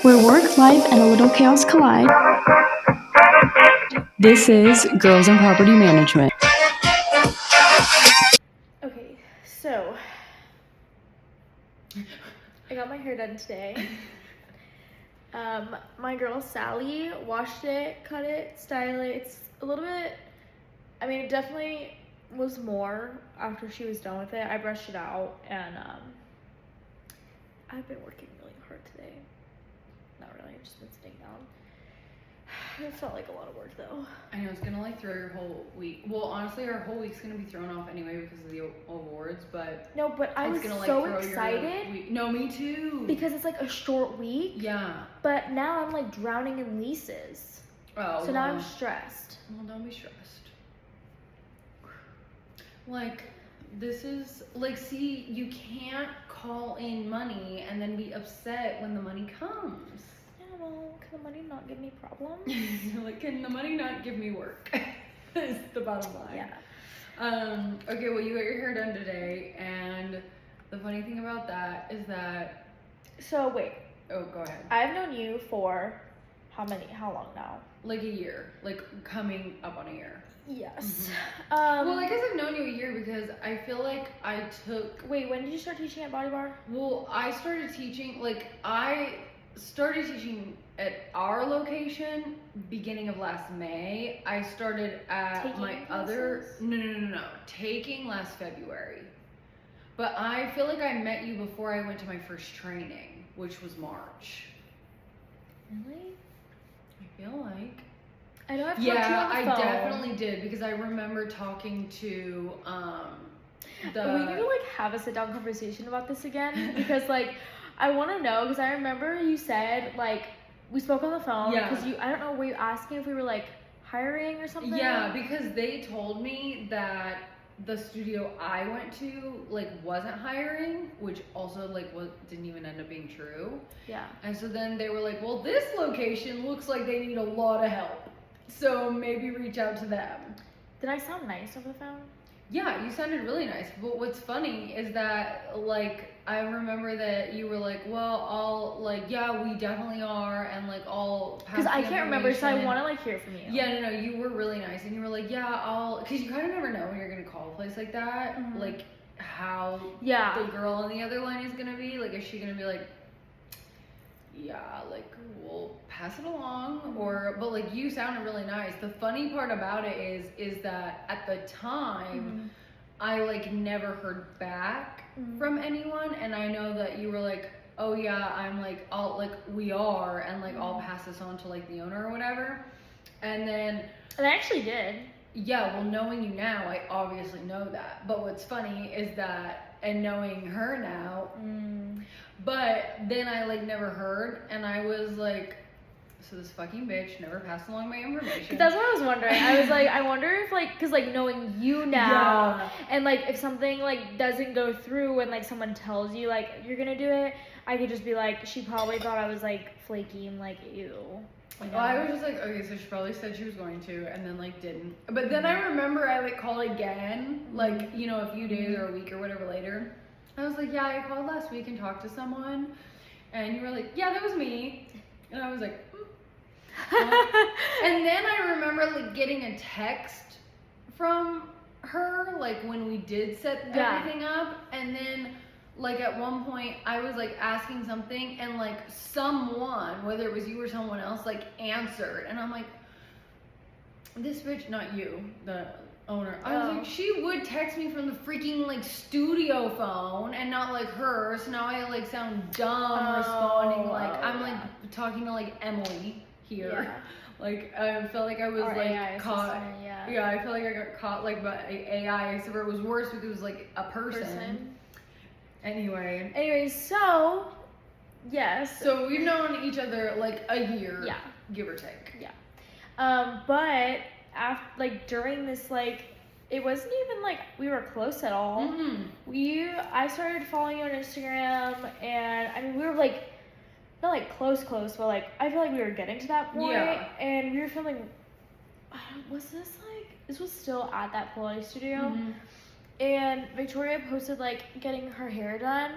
where work, life, and a little chaos collide. This is Girls in Property Management. Okay, so I got my hair done today. My girl Sally washed it, cut it, styled it. It's a little bit, I mean, it definitely was more after she was done with it. I brushed it out, and I've been working really hard today. Not really, I've just been sitting down. It felt like a lot of work though. I know, it's gonna like throw your whole week. Well, honestly, our whole week's gonna be thrown off anyway because of the awards, but No, but I was gonna, like, so throw excited. Your no, me too. Because it's like a short week. Yeah. But now I'm like drowning in leases. Oh. So now I'm stressed. Well, don't be stressed. Like, this is like, see, you can't call in money and then be upset when the money comes. Well, can the money not give me problems? You're like, can the money not give me work? Is the bottom line. Yeah. Okay, well, you got your hair done today, and the funny thing about that is that. So wait. Oh, go ahead. I've known you for how long now? Like a year, like coming up on a year. Yes. Well, I guess I've known you a year because I feel like I took. Wait, when did you start teaching at Body Bar? Well, I started teaching at our location beginning of last May. I started at Taking my classes? No. Taking last February. But I feel like I met you before I went to my first training, which was March. Really? I feel like. I know I've talked to you on the phone. I definitely did because I remember talking to We need to like have a sit down conversation about this again because like I want to know because I remember you said like we spoke on the phone because I don't know, were you asking if we were like hiring or something? Yeah, because they told me that the studio I went to like wasn't hiring, which also like didn't even end up being true. Yeah. And so then they were like, well, this location looks like they need a lot of help, so maybe reach out to them. Did I sound nice over the phone? Yeah, you sounded really nice. But what's funny is that, like, I remember that you were like, well, I'll, like, yeah, we definitely are, and, like, I'll pass because I can't remember, so I want to, like, hear from you. Yeah, no, you were really nice, and you were like, yeah, I'll, because you kind of never know when you're going to call a place like that, like, how the girl on the other line is going to be. Like, is she going to be like, yeah, like, we'll pass it along, but like you sounded really nice. The funny part about it is that at the time I like never heard back from anyone, and I know that you were like, oh yeah, I'm like, we are, and like I'll pass this on to like the owner or whatever. And I actually did. Yeah, well, knowing you now, I obviously know that. But what's funny is that, and knowing her now, but then I like never heard, and I was like, so this fucking bitch never passed along my information. That's what I was wondering. I was like, I wonder if like, cause like knowing you now, and like if something like doesn't go through and like someone tells you like you're gonna do it, I could just be like, she probably thought I was like flaky and like ew. Well, I was just like, okay, so she probably said she was going to, and then like didn't. But then I remember I like called again, like, you know, a few days or a week or whatever later. I was like, yeah, I called last week and talked to someone, and you were like, yeah, that was me. And I was like, and then I remember like getting a text from her, like when we did set everything up, and then like at one point I was like asking something, and like someone, whether it was you or someone else, like answered, and I'm like, this bitch, not you, the owner. I was like, she would text me from the freaking like studio phone and not like her, so now I like sound dumb responding like I'm like talking to like Emily here. Like I felt like I was like AI caught. I felt like I got caught like by AI, except for it was worse because it was like a person. Anyway, so yes. So we've known each other like a year, give or take. Yeah. But after like during this like it wasn't even like we were close at all. I started following you on Instagram, and I mean we were like not like close, but like I feel like we were getting to that point. And we were filming. This was still at that Pilates studio, and Victoria posted like getting her hair done.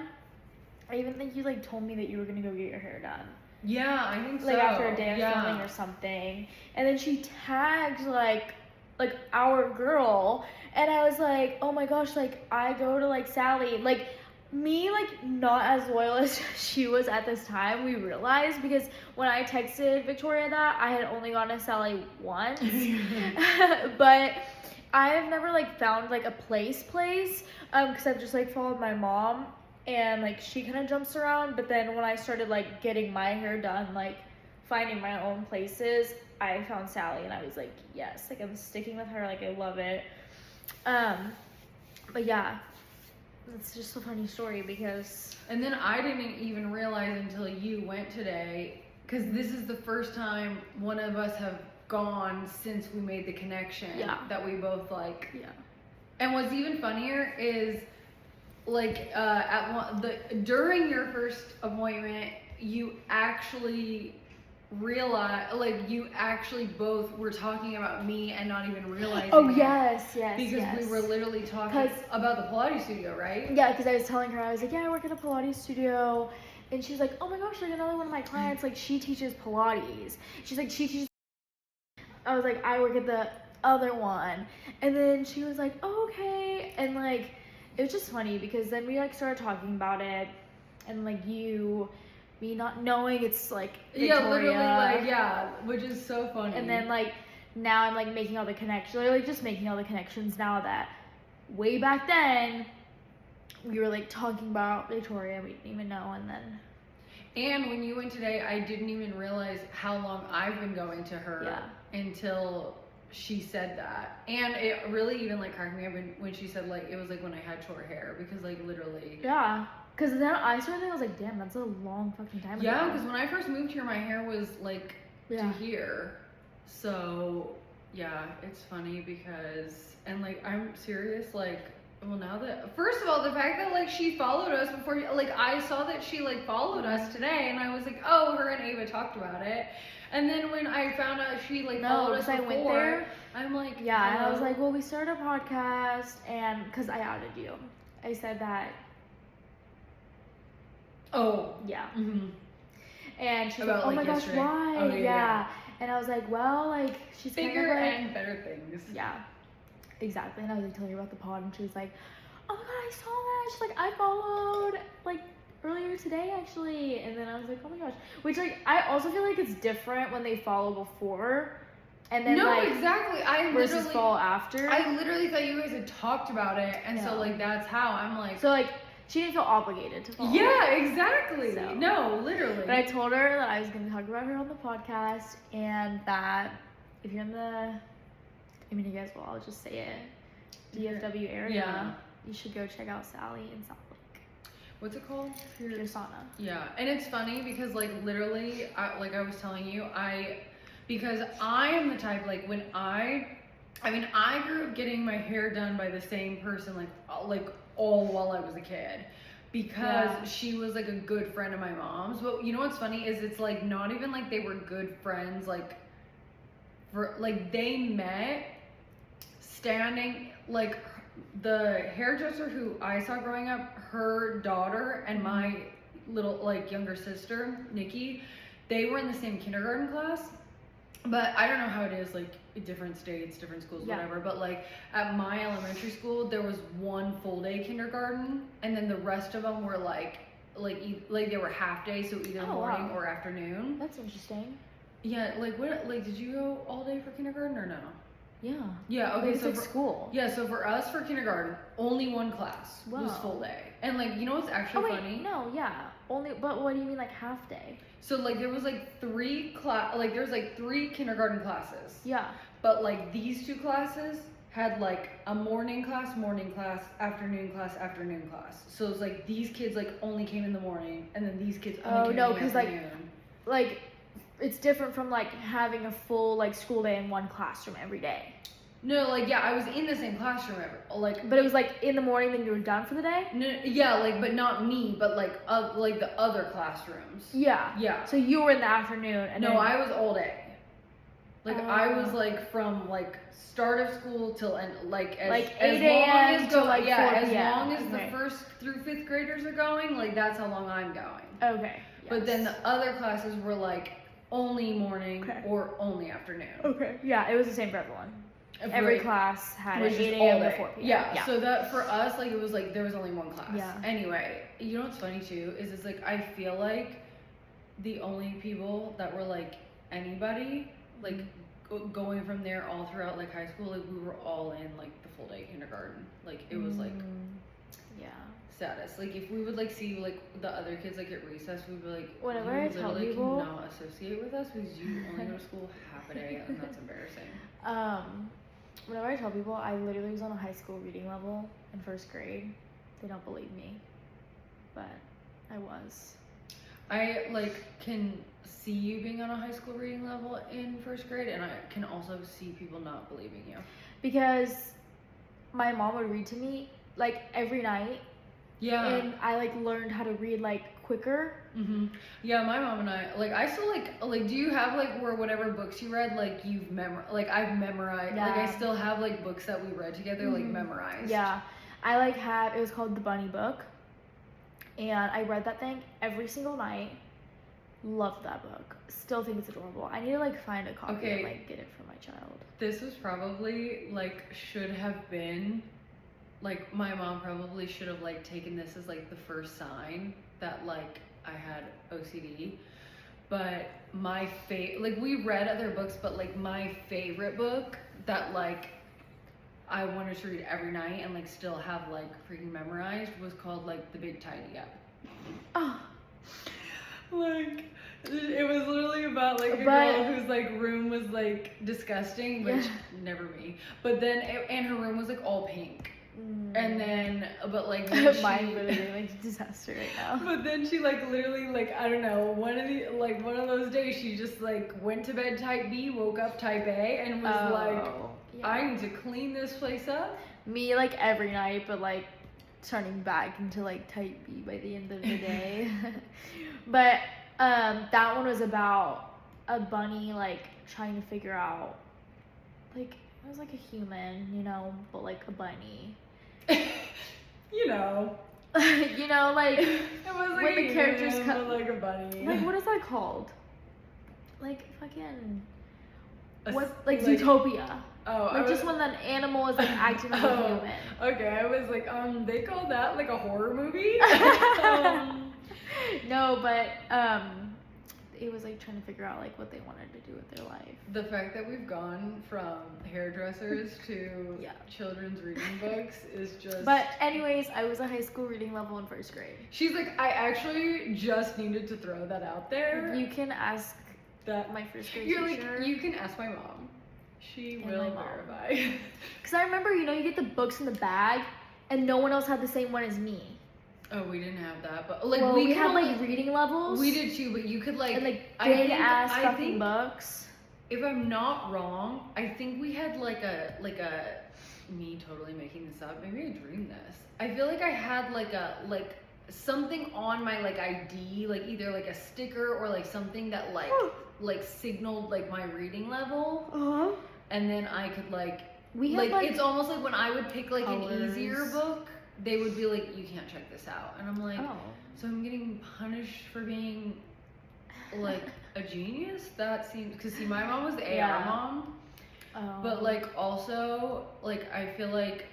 I even think you like told me that you were gonna go get your hair done. Yeah, I think so. Like after a day of filming or something. And then she tagged like our girl, and I was like, oh my gosh, like I go to like Sally, like me, like not as loyal as she was at this time, we realized, because when I texted Victoria that, I had only gone to Sally once. But I have never like found like a place because I've just like followed my mom, and like she kind of jumps around. But then when I started like getting my hair done, like finding my own places, I found Sally, and I was like, yes, like I'm sticking with her, like I love it. But yeah, it's just a funny story because. And then I didn't even realize until you went today, because this is the first time one of us have gone since we made the connection. Yeah. That we both like. Yeah. And what's even funnier is, like, during your first appointment, you actually realize, like, you actually both were talking about me and not even realizing it. Yes, because we were literally talking about the Pilates studio, right? Yeah, because I was telling her, I was like, yeah, I work at a Pilates studio, and she's like, oh my gosh, like another one of my clients, like she teaches Pilates. She's like, she teaches. I was like, I work at the other one, and then she was like, oh, okay, and like it was just funny because then we like started talking about it, and like me not knowing it's like Victoria. Yeah, literally, like, yeah, which is so funny. And then like now I'm like making all the connections, like just making all the connections now that way back then we were like talking about Victoria, we didn't even know. And when you went today, I didn't even realize how long I've been going to her until she said that. And it really even like cracked me up when she said like it was like when I had short hair, because like literally. Yeah. Because then I started thinking, I was like, damn, that's a long fucking time ago. Yeah, because when I first moved here, my hair was like to here. So yeah, it's funny because, and like I'm serious, like, well now that, first of all, the fact that like she followed us before, like I saw that she like followed us today, and I was like, oh, her and Ava talked about it. And then when I found out she like followed us before, I went there, I'm like, yeah, and I was like, well, we started a podcast, and because I outed you, I said that. Oh. Yeah. Mm-hmm. And she's about, like, oh my gosh, yesterday. why? Oh, yeah. And I was like, well, like, she's bigger kind of like, and better things. Yeah, exactly. And I was like telling her about the pod, and she was like, oh my god, I saw that. She's like, I followed like earlier today actually. And then I was like, oh my gosh, which like I also feel like it's different when they follow before and then exactly. I versus literally follow after. I literally thought you guys had talked about it, and so like that's how I'm like. So like she didn't feel obligated to follow. Yeah, exactly. So. No, literally. But I told her that I was going to talk about her on the podcast, and that if you're in the, I mean, you guys will, I'll just say it, DFW area, you should go check out Sally in South Lake. What's it called? Pure Sauna. Yeah, and it's funny because like literally, like I was telling you, because I am the type, like when I grew up getting my hair done by the same person, like all while I was a kid, because she was like a good friend of my mom's. But you know what's funny is it's like not even like they were good friends, like for like they met standing, like the hairdresser who I saw growing up, her daughter and my little like younger sister Nikki, they were in the same kindergarten class. But I don't know how it is, like, different states, different schools, whatever. But, like, at my elementary school, there was one full-day kindergarten. And then the rest of them were, like they were half-day, so either morning or afternoon. That's interesting. Yeah, like, what, like, did you go all day for kindergarten or no? Yeah. Yeah, okay, so for school. Yeah, so for us, for kindergarten, only one class was full day. And, like, you know what's actually funny? No, yeah. But what do you mean, like, half-day? So, like, there was, like, three kindergarten classes. Yeah. But, like, these two classes had, like, a morning class, afternoon class. So, it's like, these kids, like, only came in the morning, and then these kids only came in the afternoon. Like, it's different from, like, having a full, like, school day in one classroom every day. No, like, yeah, I was in the same classroom but it was like in the morning, then you were done for the day? No, yeah, like, but not me, but like the other classrooms. Yeah. Yeah. So you were in the afternoon, and I was all day. Like, I was like from like start of school till end, like 8 a.m. to like 4 p.m. as long as the first through fifth graders are going, like that's how long I'm going. Okay. But then the other classes were like only morning or only afternoon. Okay. Yeah, it was the same for everyone. Every class had an 8 a.m. to 4 p.m. Yeah, so that for us, like, it was like there was only one class. Yeah. Anyway, you know what's funny too is it's like I feel like the only people that were like anybody like going from there all throughout like high school, like we were all in like the full day kindergarten. Like it was like status. Like if we would like see like the other kids like at recess, we'd be like, whenever you I tell literally people cannot associate with us because you only go to school half a day, and that's embarrassing. Whenever I tell people I literally was on a high school reading level in first grade, they don't believe me, but I was. I like can see you being on a high school reading level in first grade, and I can also see people not believing you. Because my mom would read to me like every night. Yeah. And I like learned how to read like quicker. Yeah, my mom and I like I still like do you have like where whatever books you read like you've like I've memorized like I still have like books that we read together like memorized. Yeah. I like have it was called The Bunny Book. And I read that thing every single night. Loved that book. Still think it's adorable. I need to like find a copy and like get it for my child. This was probably like should have been like my mom probably should have like taken this as like the first sign that like I had OCD. But my like we read other books, but like my favorite book that like I wanted to read every night and like still have like freaking memorized was called like The Big Tidy Up. Oh. Like it was literally about like a girl whose like room was like disgusting, which never me. But then and her room was like all pink. And then, but like mine literally like a disaster right now. But then she like literally like I don't know one of those days she just like went to bed type B, woke up type A, and was like, I need to clean this place up. Me like every night, but like turning back into like type B by the end of the day. But that one was about a bunny like trying to figure out like it was like a human, you know, but like a bunny. You know, like it was like when the characters come like a bunny. Like what is that called? Like fucking what? Like like, Zootopia. Oh, like just when that animal is like acting like a human. Okay, I was like, they call that like a horror movie. No, but it was like trying to figure out like what they wanted to do with their life. The fact that we've gone from hairdressers to children's reading books is just. But anyways, I was a high school reading level in first grade. She's like, I actually just needed to throw that out there. You can ask that my first grade teacher. Like, you can ask my mom. She will verify. Because I remember, you know, you get the books in the bag, and no one else had the same one as me. Oh, we didn't have that, but like we had like reading levels. We did too, but you could like and like big ass fucking books. If I'm not wrong, I think we had like a me totally making this up. Maybe I dreamed this. I feel like I had like something on my like ID, like either like a sticker or like something that like signaled like my reading level. And then I could like it's almost like when I would pick like an easier book. They would be like, you can't check this out. And I'm like, so I'm getting punished for being like a genius? That seems, because see, my mom was the AR mom. But like also, like I feel like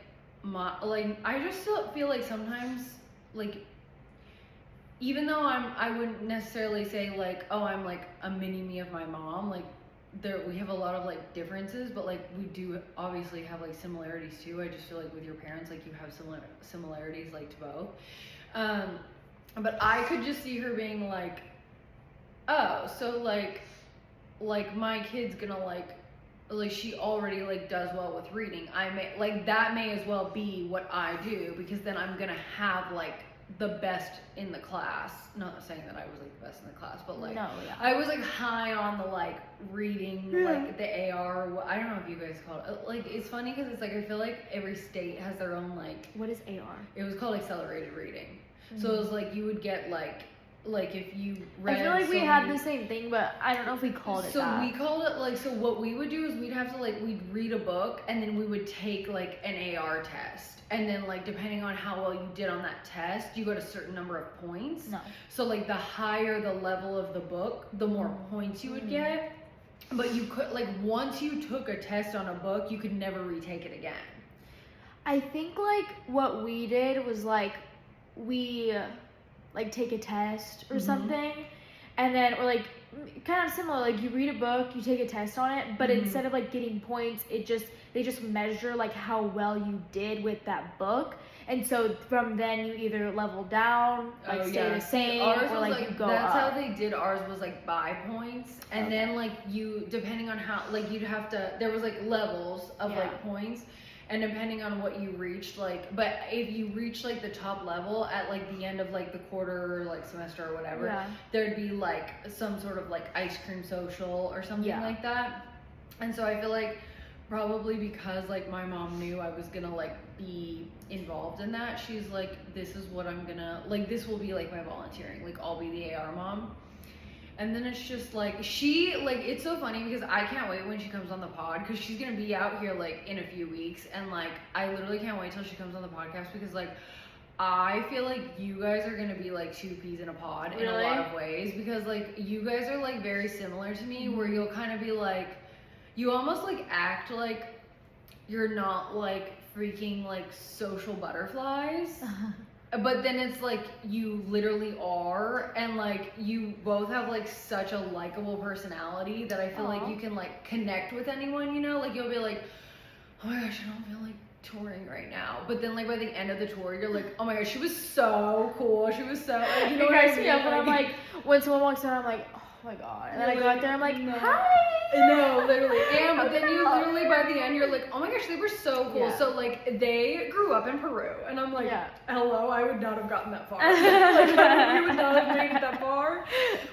I just still feel like sometimes like, even though I wouldn't necessarily say like, oh, I'm like a mini me of my mom, like we have a lot of like differences, but like we do obviously have like similarities too. I just feel like with your parents, like you have similarities like to both. But I could just see her being like, oh, so like my kid's gonna like she already like does well with reading. I may like that may as well be what I do, because then I'm gonna have like the best in the class. Not saying that I was like the best in the class, but like I was like high on the like reading, like the AR. I don't know if you guys call it. Like it's funny because it's like I feel like every state has their own like. What is AR? It was called accelerated reading. So it was like you would get like like if you read. I feel like we had the same thing, but I don't know if we called it that. So we called it like, so what we would do is we'd have to like, we'd read a book and then we would take like an AR test. And then like, depending on how well you did on that test, you got a certain number of points. No. So like the higher the level of the book, the more points you would get. But you could, like, once you took a test on a book, you could never retake it again. I think like what we did was like, we like take a test or something, and then, or like kind of similar, like you read a book, you take a test on it, but instead of like getting points, they just measure like how well you did with that book. And so from then you either level down, like stay the same, or like you go that's up. how they did ours, was like by points. And then like you, depending on how, like you'd have to, there was like levels of like points. And depending on what you reached, like, but if you reach like the top level at like the end of like the quarter or like semester or whatever, there'd be like some sort of like ice cream social or something like that. And so I feel like probably because like my mom knew I was gonna like be involved in that, she's like, this is what I'm gonna, like, this will be like my volunteering, like I'll be the AR mom. And then it's just like, she, like, it's so funny because I can't wait when she comes on the pod, because she's gonna be out here like in a few weeks, and like I literally can't wait till she comes on the podcast, because like I feel like you guys are gonna be like two peas in a pod in a lot of ways, because like you guys are like very similar to me, where you'll kind of be like, you almost like act like you're not like freaking like social butterflies. But then it's like you literally are, and like you both have like such a likable personality that I feel like you can like connect with anyone, you know? Like you'll be like, oh my gosh, I don't feel like touring right now. But then like by the end of the tour, you're like, oh my gosh, she was so cool. She was so, like, you know what I mean? Yeah, but I'm like, when someone walks in, I'm like, oh my god. And then I go out there, I'm like, hi. No, literally. And but then you literally by the end, you're like, oh my gosh, they were so cool. So like they grew up in Peru, and I'm like, hello, I would not have gotten that far. Like we would not have made it that far.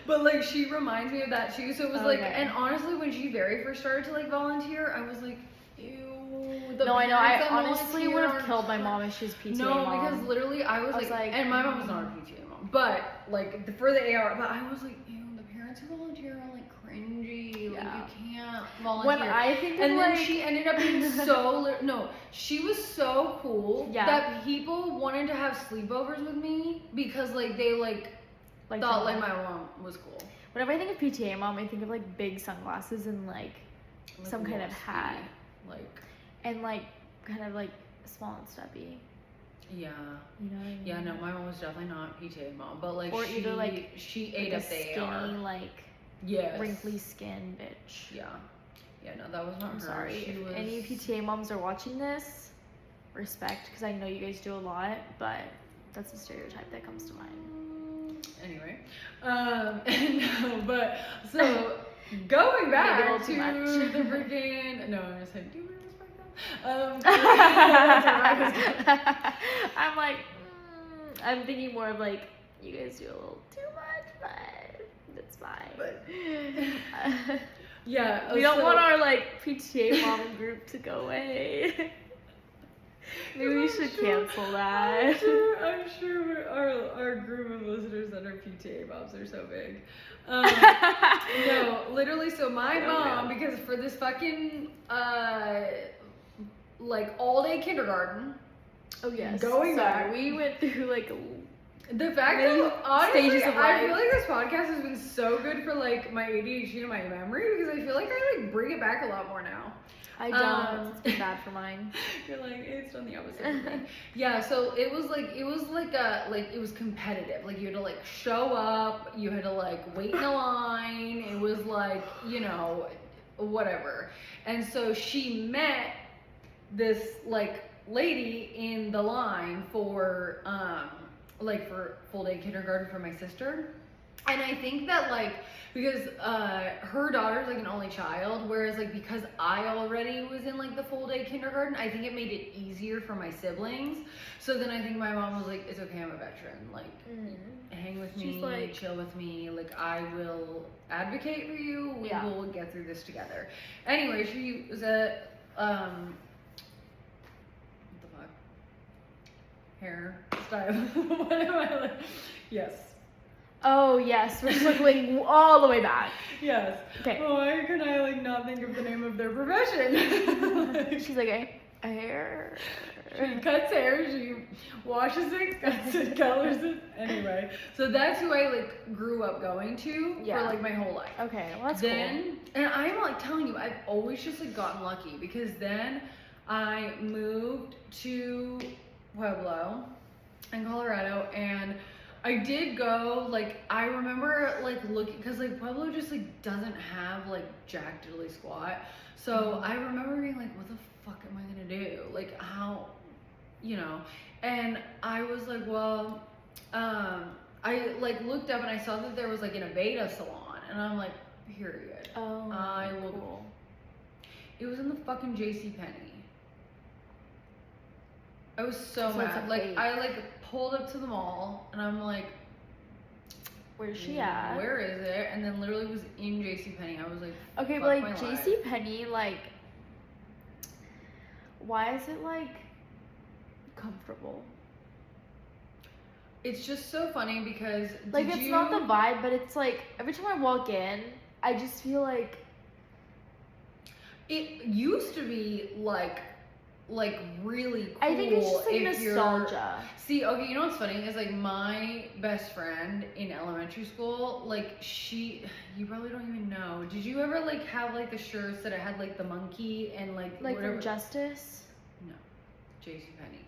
But like she reminds me of that too. So it was like, and honestly, when she very first started to like volunteer, I was like, ew. No, I know. I honestly would have killed my mom if she was PTA mom. No, because literally I was like, and my mom was not a PTA mom, but like for the AR, but I was like, ew, the parents who volunteer are like cringy. Like you can't volunteer. When I think of, and then like, she ended up being so no, she was so cool that people wanted to have sleepovers with me because like they like thought like my mom was cool. Whenever I think of PTA mom, I think of like big sunglasses and like some kind of hat, like, and like kind of like small and stubby. Yeah. You know what I mean? Yeah, no, my mom was definitely not PTA mom, but like or either like she ate up the skinny, AR. like wrinkly skin bitch. Yeah. Yeah, no, that was not her. Sorry. She was... any PTA moms are watching this, respect, because I know you guys do a lot, but that's a stereotype that comes to mind. Anyway, no, but so going back to the freaking, no, I'm just saying, do you respect that? I'm like, I'm thinking more of like, you guys do a little too much, but that's fine. But yeah, we don't want our like PTA mom group to go away. Maybe we should cancel that. I'm sure our group of listeners that are PTA moms are so big. No, literally, so my mom, because for this fucking like all day kindergarten. Oh yes. Going back, we went through like the fact that honestly, stages of I life. feel like this podcast has been so good for like my ADHD and my memory, because I feel like I like bring it back a lot more now. I don't. It's been bad for mine. You're like, it's done the opposite for me. Yeah, so it was like it was competitive. Like you had to like show up, you had to like wait in a line. It was like, you know, whatever. And so she met this like lady in the line for for full day kindergarten for my sister. And I think that like, because her daughter's like an only child, whereas like because I already was in like the full day kindergarten, I think it made it easier for my siblings. So then I think my mom was like, it's okay, I'm a veteran, like hang with me, like, chill with me, like I will advocate for you, we will get through this together. Anyway, she was at what the fuck? Hair style. What am I like? Yes. Oh yes, we're circling all the way back. Yes. Okay. Why can I like not think of the name of their profession? She's like a hair. She cuts hair, she washes it, cuts it, colors it. Anyway, so that's who I like grew up going to for like my whole life. Okay, well that's Then, and I'm like telling you, I've always just like gotten lucky because then I moved to Pueblo in Colorado, and I did go, like, I remember like looking, because like Pueblo just like doesn't have like jack diddly squat. So I remember being like, what the fuck am I gonna do? Like, how, you know? And I was like, well, I like looked up and I saw that there was like an Aveda salon, and I'm like, period. Oh, cool. It was in the fucking JC Penney. I was so So mad. it's a Like, fake. I like pulled up to the mall and I'm like, Where's she at? where is it? And then literally was in JC Penney. I was like, Okay, fuck but my like life. JC Penney, like, why is it like comfortable? It's just so funny because Like it's not the vibe, but it's like every time I walk in, I just feel like it used to be like really cool. I think it's just like if you're- nostalgia. See, okay, you know what's funny is like my best friend in elementary school, like you probably don't even know. Did you ever like have like the shirts that it had like the monkey and like whatever? From Justice. No, JC Penney.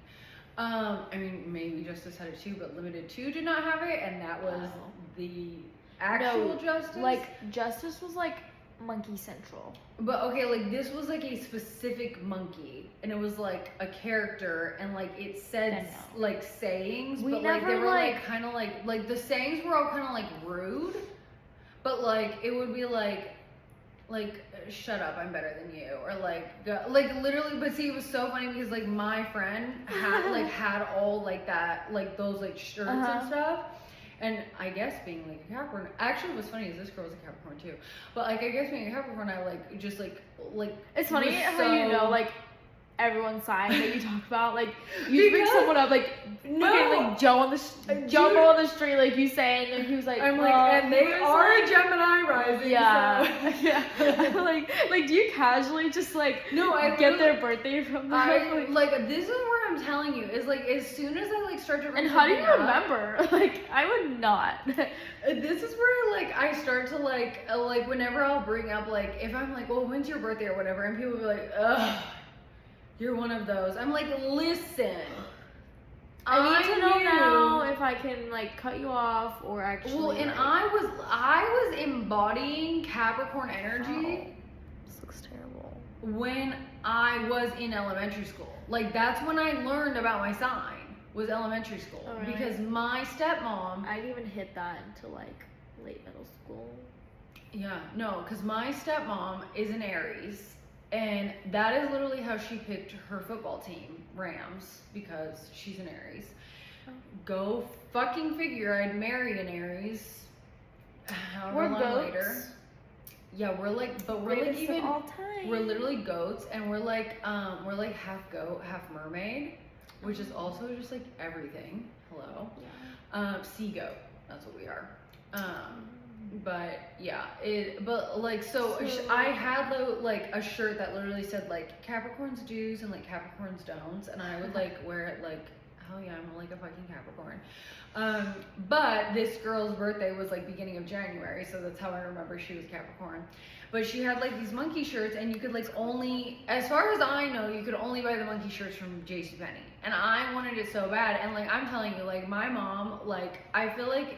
I mean maybe Justice had it too, but Limited 2 did not have it, and that was Oh. the actual No, Justice. Like Justice was like Monkey Central. But okay, like this was like a specific monkey, and it was like a character, and like it said like sayings, We but like they never, were like like- kind of like the sayings were all kind of like rude, but like it would be like shut up, I'm better than you, or like go, like literally. But see, it was so funny because like my friend had all like that, like those like shirts and stuff. And I guess being like a Capricorn, actually what's funny is this girl was a Capricorn too. But like I guess being a Capricorn, I like just like It's funny was how you so- know like everyone's sign that you talk about. Like you bring Because- someone up like like Joe on the Joe on the street, like you saying, and he was like, I'm well, like, and he they was are like- a Gemini rising. Yeah, So. yeah. like do you casually just like No, I get literally- their birthday from them? I like this is what I'm telling you is like as soon as I like start to bring And how do you something up, remember? Like I would not. this is where like I start to like whenever I'll bring up like if I'm like, well, when's your birthday or whatever, and people will be like, ugh, you're one of those. I'm like, listen, I need to know knew- now if I can like cut you off or actually. Well, and like, I was embodying Capricorn energy this looks terrible. when I was in elementary school. Like that's when I learned about my sign, was elementary school. Oh, really? Because my stepmom, I didn't even hit that until like late middle school. yeah, no, because my stepmom is an Aries, and that is literally how she picked her football team, Rams, because she's an Aries. Oh. Go fucking figure, I'd marry an Aries. However We're long goats. later. Yeah, we're like, but we're like Greatest of even, all time. we're literally goats, and we're like half goat, half mermaid, which is also just like everything. Hello. Yeah. Sea goat. That's what we are. But yeah, but like so I had like a shirt that literally said like Capricorns do's and like Capricorns don'ts, and I would like wear it like, hell yeah, I'm like a fucking Capricorn. But this girl's birthday was like beginning of January, so that's how I remember she was Capricorn. But she had like these monkey shirts, and you could like only, as far as I know, you could only buy the monkey shirts from JC Penney. And I wanted it so bad, and like I'm telling you, like my mom, like I feel like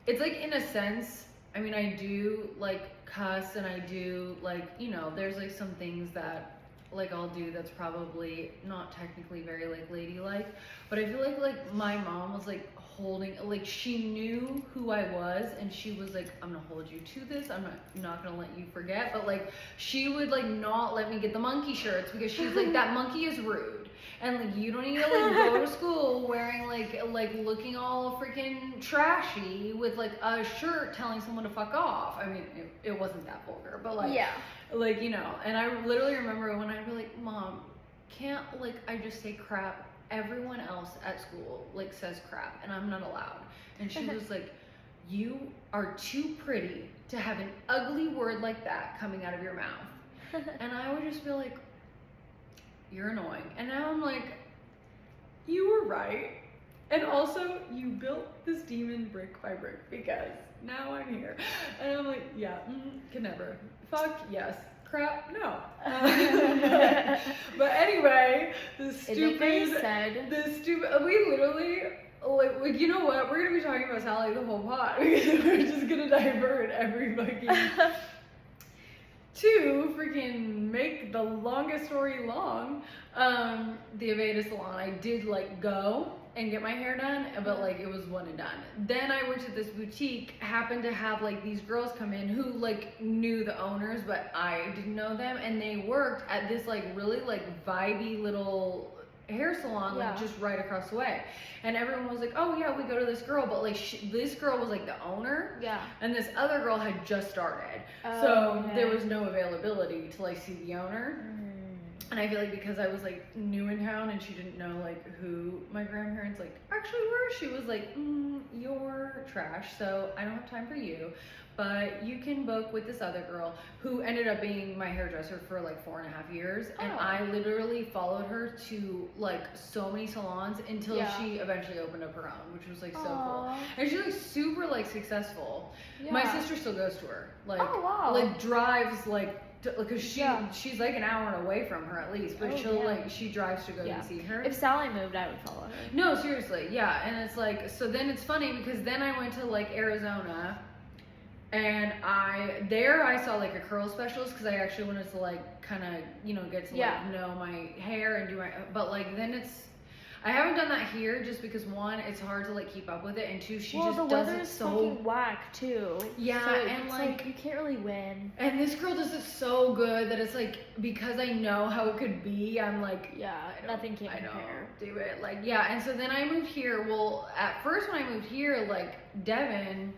it's like in a sense, I mean I do like cuss, and I do like, you know, there's like some things that like I'll do that's probably not technically very like ladylike, but I feel like my mom was like holding, like she knew who I was, and she was like, I'm gonna hold you to this, I'm not gonna let you forget. But like she would like not let me get the monkey shirts because she's like, that monkey is rude, and like you don't need to like go to school wearing like looking all freaking trashy with like a shirt telling someone to fuck off. I mean it wasn't that vulgar, but like Yeah. like, you know. And I literally remember when I'd be like, Mom, can't like I just say crap? Everyone else at school like says crap, and I'm not allowed. And she was like, you are too pretty to have an ugly word like that coming out of your mouth. And I would just be like, you're annoying. And now I'm like, you were right. And also, you built this demon brick by brick because now I'm here. And I'm like, yeah, can never. Fuck, yes. Crap, no. But anyway, we literally, like, you know what? We're gonna be talking about Sally the whole pod because we're just gonna divert every fucking to freaking make the longest story long. The Aveda salon, I did like go and get my hair done, but like it was one and done. Then I went to this boutique, happened to have like these girls come in who like knew the owners, but I didn't know them, and they worked at this like really like vibey little hair salon, like just right across the way. And everyone was like, oh yeah, we go to this girl, but like this girl was like the owner, and this other girl had just started, so there was no availability to like see the owner. And I feel like because I was like new in town and she didn't know like who my grandparents like actually were, she was like, you're trash, so I don't have time for you, but you can book with this other girl who ended up being my hairdresser for like 4.5 years. And I literally followed her to like so many salons until she eventually opened up her own, which was like so cool. And she's like super like successful. My sister still goes to her, like like drives like, because she's like an hour away from her at least, but she drives to go and see her. If Sally moved, I would follow her. No, seriously, and it's like, so then it's funny because then I went to like Arizona, and I saw like a curl specialist because I actually wanted to like kind of get to like know my hair and do my, but like then I haven't done that here just because one, it's hard to like keep up with it, and two, she just does it so fucking whack too. Yeah, so and like you can't really win. And this girl does it so good that it's like, because I know how it could be, I'm like, nothing can compare. Do it, like, and so then I moved here. Well, at first when I moved here, like Devin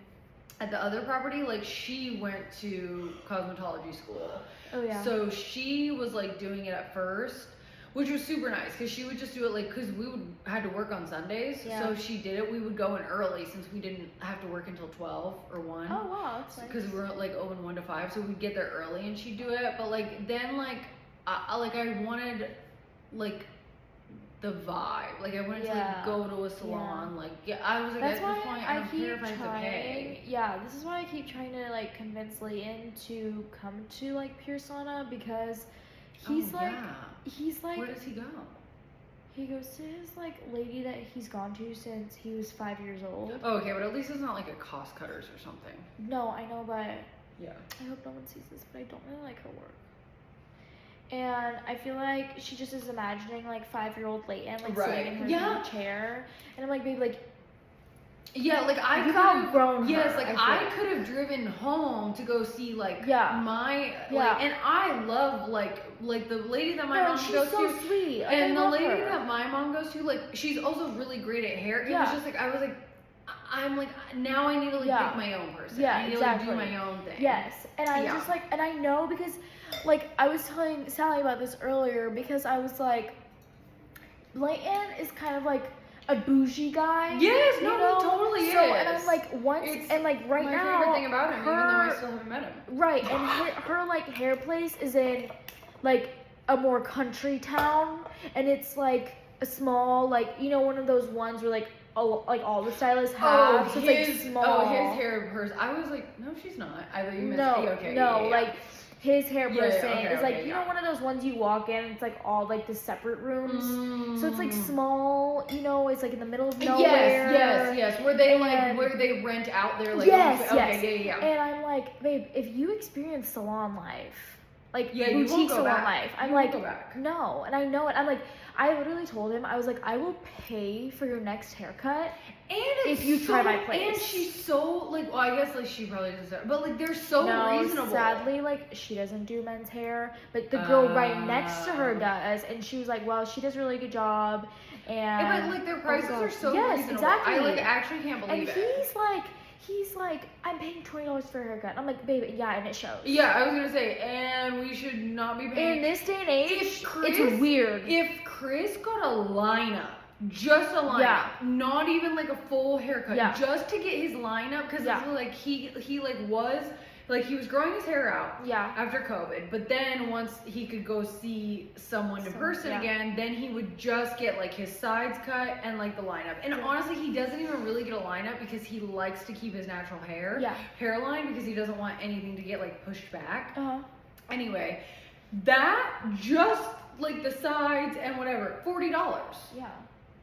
at the other property, like she went to cosmetology school. So she was like doing it at first, which was super nice because she would just do it like, because we had to work on Sundays, so she did it. We would go in early since we didn't have to work until 12 or 1. Oh wow, that's nice. Because we were like open 1 to 5, so we'd get there early and she'd do it. But like then like I wanted like the vibe, like I wanted to like go to a salon, like I was like, that's at this point I don't care if I have to pay. This is why I keep trying to like convince Layton to come to like Pure Sauna, because he's like, where does he go? He goes to his like lady that he's gone to since he was 5 years old. Oh, okay, but at least it's not like a cost cutters or something. No, I know, but I hope no one sees this, but I don't really like her work. And I feel like she just is imagining like 5-year-old Layton like sitting in her chair, and I'm like, babe, like. Like I could have grown. Yes, like I could have driven home to go see like my like, and I love like the lady that my mom goes to. She's so sweet. And the lady that my mom goes to, like she's also really great at hair. It was just like I was like, I'm like, now I need to like pick my own person. I need to like do my own thing. Yes, and I was just like, and I know because like I was telling Sally about this earlier, because I was like, Layton is kind of like a bougie guy. Yes, no, he totally is. And I'm like, and like right now, my favorite thing about him, even though I still haven't met him. Right, and her like hair place is in like a more country town, and it's like a small, like, one of those ones where like all the stylists have. So it's like small. Oh, his hair person. I was like, no, she's not. I thought you meant like. His hair person is like, one of those ones you walk in and it's like all like the separate rooms. So it's like small, it's like in the middle of nowhere. Yes. Where they rent out their like And I'm like, babe, if you experience salon life, like boutique salon life, I'm like, no, and I know it. I'm like, I literally told him, I was like, I will pay for your next haircut. And if you try my place. And she's so like, well, I guess like she probably doesn't, but like they're so reasonable. Sadly, like she doesn't do men's hair, but the girl right next to her does, and she was like, well, she does a really good job. And but like their prices are so reasonable. Exactly. I like actually can't believe it. And he's like, I'm paying $20 for a haircut. And I'm like, babe, and it shows. Yeah, I was gonna say, and we should not be paying. In this day and age, it's weird. If Chris got a lineup Just a lineup. Yeah. Not even like a full haircut. Yeah. Just to get his lineup, because Yeah. like he was growing his hair out. Yeah. After COVID, but then once he could go see someone in person yeah. again, then he would just get like his sides cut and like the lineup. And honestly, he doesn't even really get a lineup because he likes to keep his natural hairline, because he doesn't want anything to get like pushed back. Uh-huh. Anyway, that just like the sides and whatever, $40. Yeah.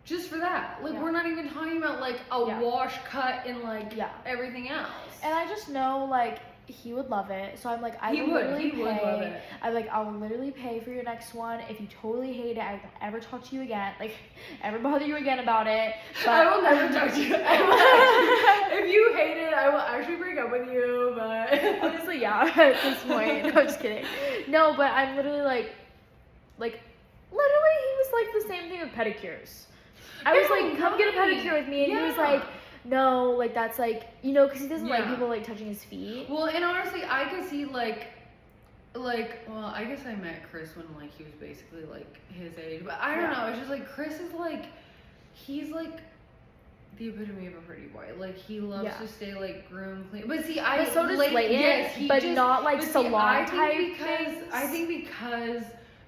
Just for that. Like we're not even talking about like a wash cut and like everything else. And I just know like he would love it. So I'm like, He would love it. I'm like, I'll literally pay for your next one. If you totally hate it, I won't ever talk to you again. Like, ever bother you again about it. But I will never talk to you. If you hate it, I will actually break up with you. But honestly, yeah, at this point. No, I'm just kidding. No, but I'm literally like, literally, he was like the same thing with pedicures. I was like, come get a pedicure with me, and he was like, no, like that's like, you know, because he doesn't like people like touching his feet. Well, and honestly, I could see like, well, I guess I met Chris when like he was basically like his age, but I don't know. It's just like Chris is like, he's like the epitome of a pretty boy. Like he loves to stay like groomed, clean. But see, but so does Layton, but not like salon type things. I think because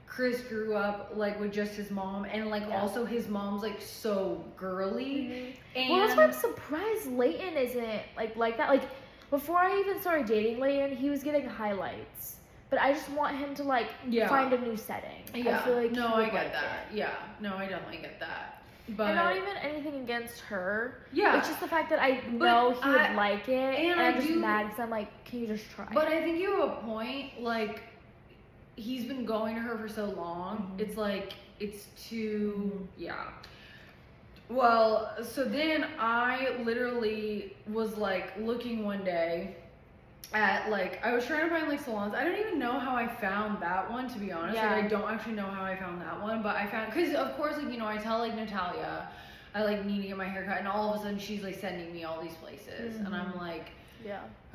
Chris grew up like with just his mom, and like also his mom's like so girly. And well, that's why I'm surprised Layton isn't like that. Like before I even started dating Layton, he was getting highlights. But I just want him to like find a new setting. Yeah. I feel like I get that. Yeah. No, I definitely get that. But and not even anything against her. Yeah. It's just the fact that I know he would like it, and I'm just mad because I'm like, can you just try? But I think you have a point. Like, he's been going to her for so long. It's like, it's too, Well, so then I literally was like looking one day at like, I was trying to find like salons. I don't even know how I found that one, to be honest. Like, I don't actually know how I found that one, but I found, because of course, like, you know, I tell like Natalia I like need to get my hair cut, and all of a sudden she's like sending me all these places, and I'm like,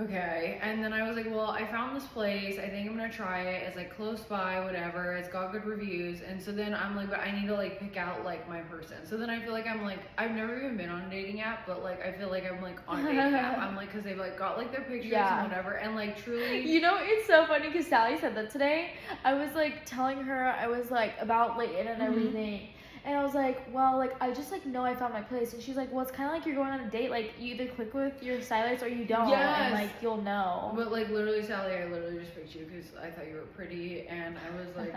okay. And then I was like, well, I found this place, I think I'm gonna try it. It's like close by, whatever, it's got good reviews. And so then I'm like, but I need to like pick out like my person. So then I feel like I'm like, I've never even been on a dating app, but like I feel like I'm like on a dating app. I'm like, because they've like got like their pictures and whatever, and like truly, you know, it's so funny because Sally said that today. I was like telling her, I was like about Layton and everything. And I was like, well, like, I just, like, know I found my place. And she's like, well, it's kind of like you're going on a date. Like, you either click with your stylist or you don't. And, like, you'll know. But, like, literally, Sally, I literally just picked you because I thought you were pretty. And I was like,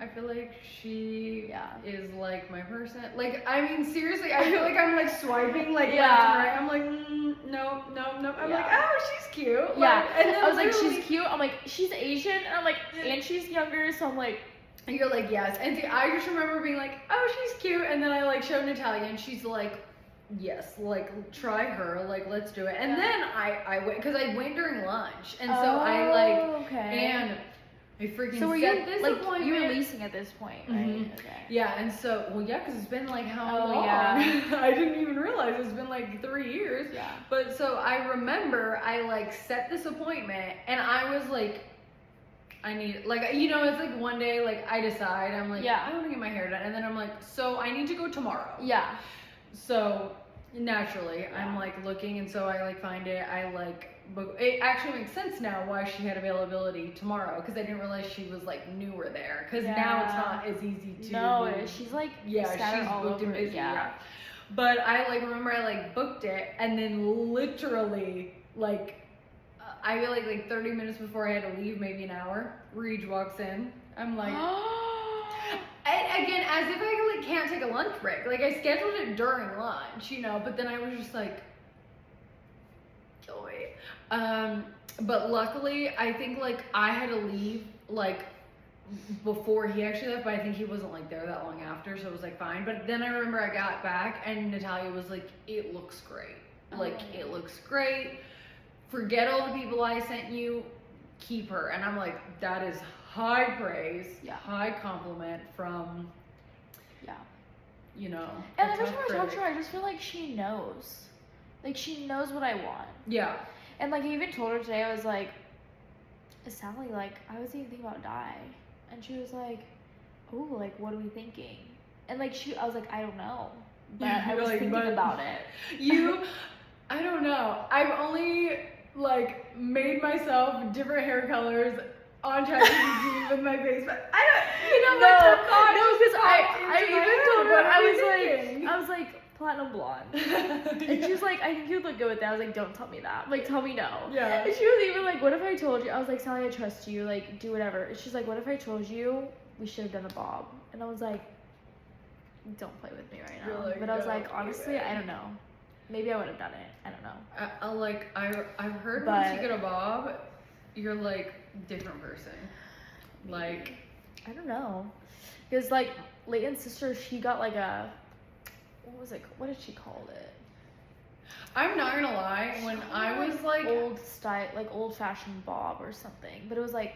I feel like she is, like, my person. Like, I mean, seriously, I feel like I'm, like, swiping, like, left and right. I'm like, no. I'm like, oh, she's cute. Like, and then I was like, she's cute. I'm like, she's Asian. And I'm like, and she's younger. So I'm like, you're like, yes. And see, I just remember being like, oh, she's cute. And then I like showed Natalia, and she's like, yes, like try her, like let's do it. And then I went, because I went during lunch, and so I like, and I freaking so were set you this like appointment. you were leasing at this point, right? Okay. Yeah, and so because it's been like how long? Yeah. I didn't even realize it's been like 3 years. Yeah. But so I remember I like set this appointment, and I was like, I need, like, you know, it's like one day, like, I decide, I'm like, I want to get my hair done, and then I'm like, so I need to go tomorrow. Yeah. So, naturally, I'm, like, looking, and so I, like, find it, I, like, book, it actually makes sense now why she had availability tomorrow, because I didn't realize she was, like, newer there, because now it's not as easy to. No, she's, like, she's all booked over, and busy, But I, like, remember I, like, booked it, and then literally, like, I feel like 30 minutes before I had to leave, maybe an hour, Reed walks in. I'm like, and again, as if I like can't take a lunch break. Like I scheduled it during lunch, you know, but then I was just like, oh wait. But luckily, I think like I had to leave like before he actually left, but I think he wasn't like there that long after, so it was like fine. But then I remember I got back and Natalia was like, it looks great. Like it looks great. Forget all the people I sent you, keep her. And I'm like, that is high praise, high compliment from, you know. And every time I talk to her, I just feel like she knows. Like, she knows what I want. Yeah. And, like, I even told her today, I was like, Sally, like, I was even thinking about dye. And she was like, oh, like, what are we thinking? And like I was like, I don't know. But I You're was like, thinking but- about it. I don't know. I've only like made myself different hair colors on ChatGPT with my face, but I don't, you know, my subconscious because I popped into my even head. told her, What I were was you thinking? like, platinum blonde. And she was like, I think you'd look good with that. I was like, don't tell me that. Like, tell me no. Yeah. And she was even like, what if I told you? I was like, Sally, I trust you. Like, do whatever. And she's like, what if I told you we should have done a bob? And I was like, don't play with me right now. You're like, but I was "Don't like, honestly, even." I don't know. Maybe I would have done it. I don't know. I've heard But- once you get a bob, you're like different person. Like, I don't know. Because like Layton's sister, she got like a, what did she call it? I'm not gonna lie, when I was like, old style, like old fashioned bob or something. But it was like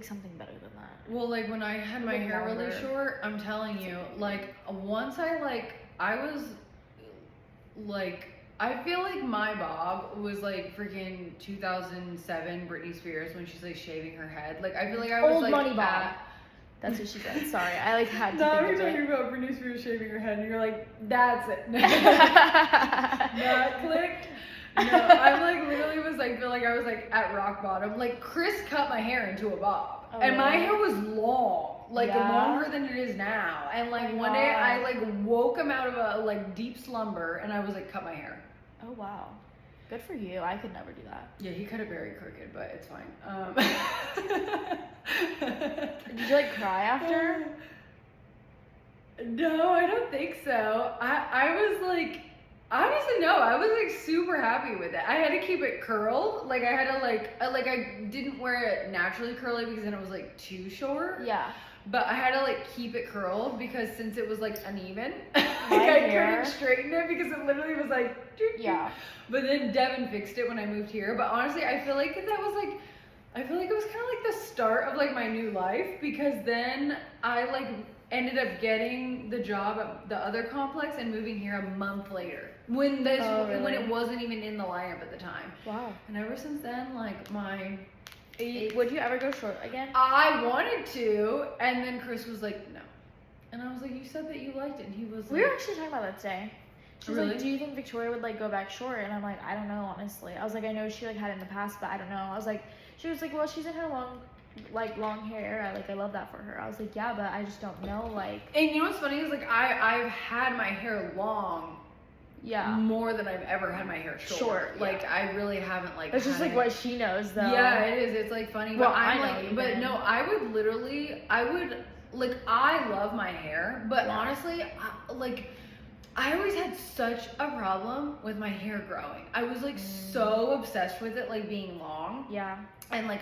something better than that. well, like when I had my Like hair really longer. short, I'm telling you, like once I was like, I feel like my bob was like freaking 2007 Britney Spears when she's like shaving her head. Like I feel like I was Old like money bob. at- That's what she said. Sorry, I like had to Now think you're of talking it. about Britney Spears shaving her head, and you're like, that's it. Not clicked. No, I'm like literally was like feel like I was like at rock bottom. Like Chris cut my hair into a bob, Oh, and my really? hair was long, like Yeah? longer than it is now. And like Oh my one day I God. like woke him out of a like deep slumber, and I was like, cut my hair. Oh wow, good for you. I could never do that. Yeah, he cut it very crooked, but it's fine. Did you like cry after? No, I don't think so. I was like, honestly, no, I was like super happy with it. I had to keep it curled. Like I had to I didn't wear it naturally curly because then it was like too short. Yeah. But I had to like keep it curled because since it was like uneven, like My I hair- couldn't straighten it because it literally was like doot, doot. Yeah. But then Devin fixed it when I moved here. But honestly, I feel like that was like, I feel like it was kind of like the start of like my new life because then I like ended up getting the job at the other complex and moving here a month later when Oh, when really? it wasn't even in the lineup at the time. Wow. And ever since then, like Would you ever go short again? I wanted to, and then Chris was like, no. And I was like, you said that you liked it. And he was We were like, actually talking about that today. She was Really? like, do you think Victoria would like go back short? And I'm like, I don't know, honestly. I was like, I know she like had it in the past, but I don't know. I was like, she was like, well, she's in her long hair. I love that for her. I was like, yeah, but I just don't know, like, and you know what's funny is like I've had my hair long yeah. more than I've ever had my hair short. Short, Like yeah. I really haven't like. That's just had like it- what she knows, though. Yeah, it is. It's like funny, Well, but I'm I know like, you but did. no, I would like I love my hair, but Yeah. honestly, I always had such a problem with my hair growing. I was like so obsessed with it like being long. Yeah. And like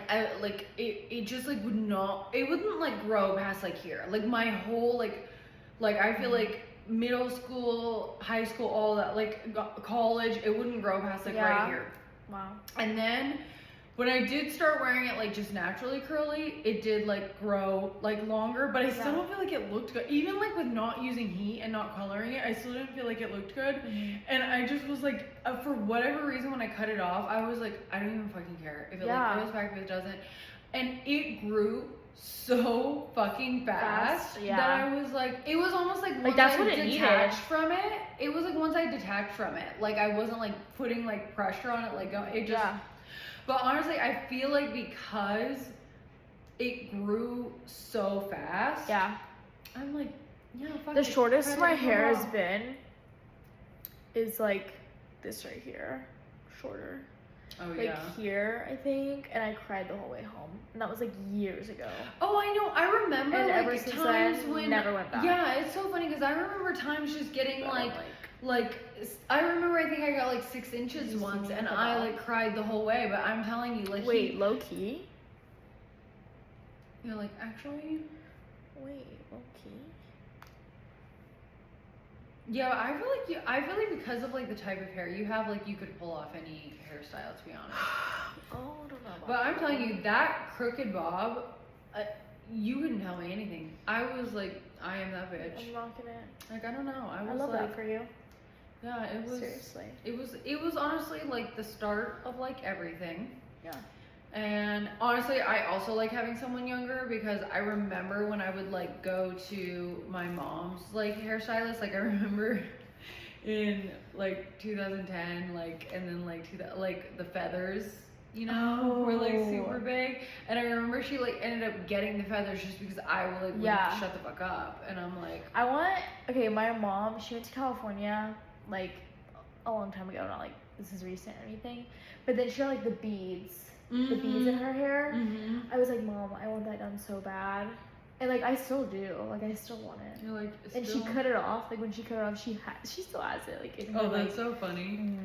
it just like it wouldn't like grow past like here. Like my whole like I feel like middle school, high school, all that, like college, it wouldn't grow past like Yeah. right here. Wow. And then when I did start wearing it like just naturally curly, it did like grow like longer, but I still Yeah. don't feel like it looked good. Even like with not using heat and not coloring it, I still didn't feel like it looked good. Mhm. And I just was like, for whatever reason, when I cut it off, I was like, I don't even fucking care if it Yeah. like grows back, if it doesn't. And it grew so fucking fast, yeah. that I was like, it was almost like once that's I what it needed. detached from it. It was like once I detached from it, like I wasn't like putting like pressure on it, like it just. Yeah. But honestly, I feel like because it grew so fast, Yeah. I'm like, yeah, fuck The it, shortest cut my it, hair move has on. been is like this right here. Shorter. Oh Like yeah. here, I think. And I cried the whole way home. And that was like years ago. Oh, I know. I remember And like ever since times then, when never went back. Yeah, it's so funny because I remember times just getting But I'm like I remember I think I got like 6 inches You once see me and cut I off? like cried the whole way. But I'm telling you, like wait, low key? you're like actually. Wait, low key? Yeah, I feel like because of like the type of hair you have, like you could pull off any hairstyle, to be honest. Oh, I don't know about But I'm that. telling you, that crooked bob, you couldn't tell me anything. I was like, I am that bitch. I'm rocking it. Like I don't know. I I was love like, that for you. yeah, it was. Seriously. It was honestly like the start of like everything. Yeah. And honestly, I also like having someone younger because I remember when I would like go to my mom's like hairstylist. Like I remember in like 2010, like, and then like the feathers, you know, were like super big. And I remember she like ended up getting the feathers just because I would like wouldn't shut the fuck up. And I'm like, my mom, she went to California like a long time ago, not like this is recent or anything, but then she got like the beads in her hair. I was like, Mom, I want that done so bad. And like I still do, like I still want it. you're like, and she cut it off. Like when she cut it off, she still has it. Like in her, oh, that's so funny.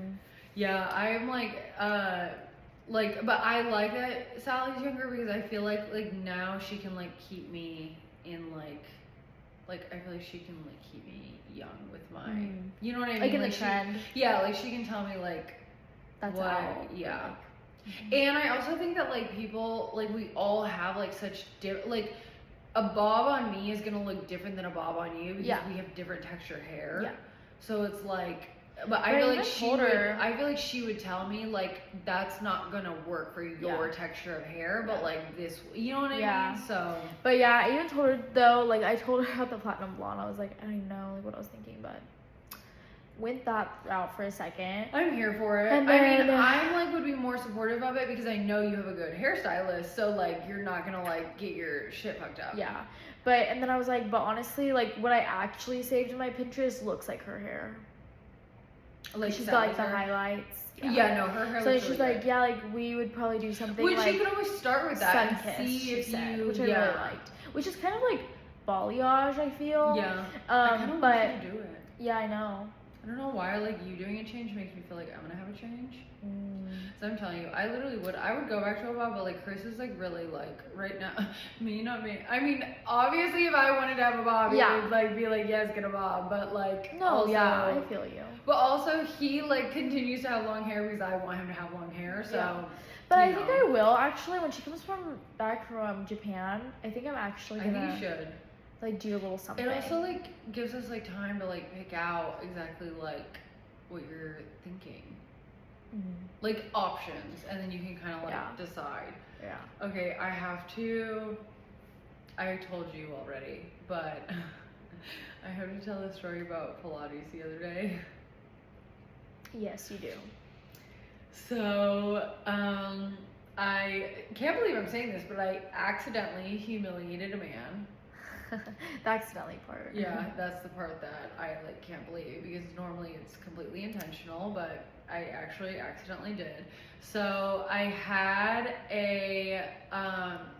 Yeah, I'm like, but I like that Sally's younger because I feel like now she can like keep me in like I feel like she can like keep me young with my, you know what I mean? Like in the trend. Yeah, like she can tell me like that's what, out. yeah. And I also think that like people, like we all have like such different, like a bob on me is gonna look different than a bob on you because we have different texture hair. Yeah. So it's like, but I feel like she would tell me like that's not gonna work for your texture of hair, but like this, you know what I mean? So. But yeah, I even told her though, like I told her about the platinum blonde. I was like, I don't know like what I was thinking, but went that route for a second. I'm here for it. And then, I like would be more supportive of it because I know you have a good hairstylist, so like you're not gonna like get your shit fucked up. Yeah, and then I was like, but honestly, like what I actually saved in my Pinterest looks like her hair. Like she's got like the highlights. Yeah, no, her hair. So looks she's really like, good. yeah, like we would probably do something. Which like you could always start with that and see if you, which I really liked. Which is kind of like balayage, I feel. Yeah. I kind of want you to do it. Yeah, I know. I don't know why, like you doing a change makes me feel like I'm gonna have a change. So I'm telling you, I would go back to a bob, but like Chris is like really like right now, not me. I mean, obviously if I wanted to have a bob, he would like be like, yes, get a bob, but like I feel you. But also he like continues to have long hair because I want him to have long hair, so. Yeah. But I think I will actually when she comes back from Japan. I think I'm actually gonna. I think you should. Like do a little something. It also like gives us like time to like pick out exactly like what you're thinking. Like options, and then you can kind of like decide. Yeah. Okay, I told you already, but I have to tell this story about Pilates the other day. Yes, you do. So, I can't believe I'm saying this, but I accidentally humiliated a man. The accidentally part. Yeah, that's the part that I like can't believe because normally it's completely intentional, but I actually accidentally did. So I had a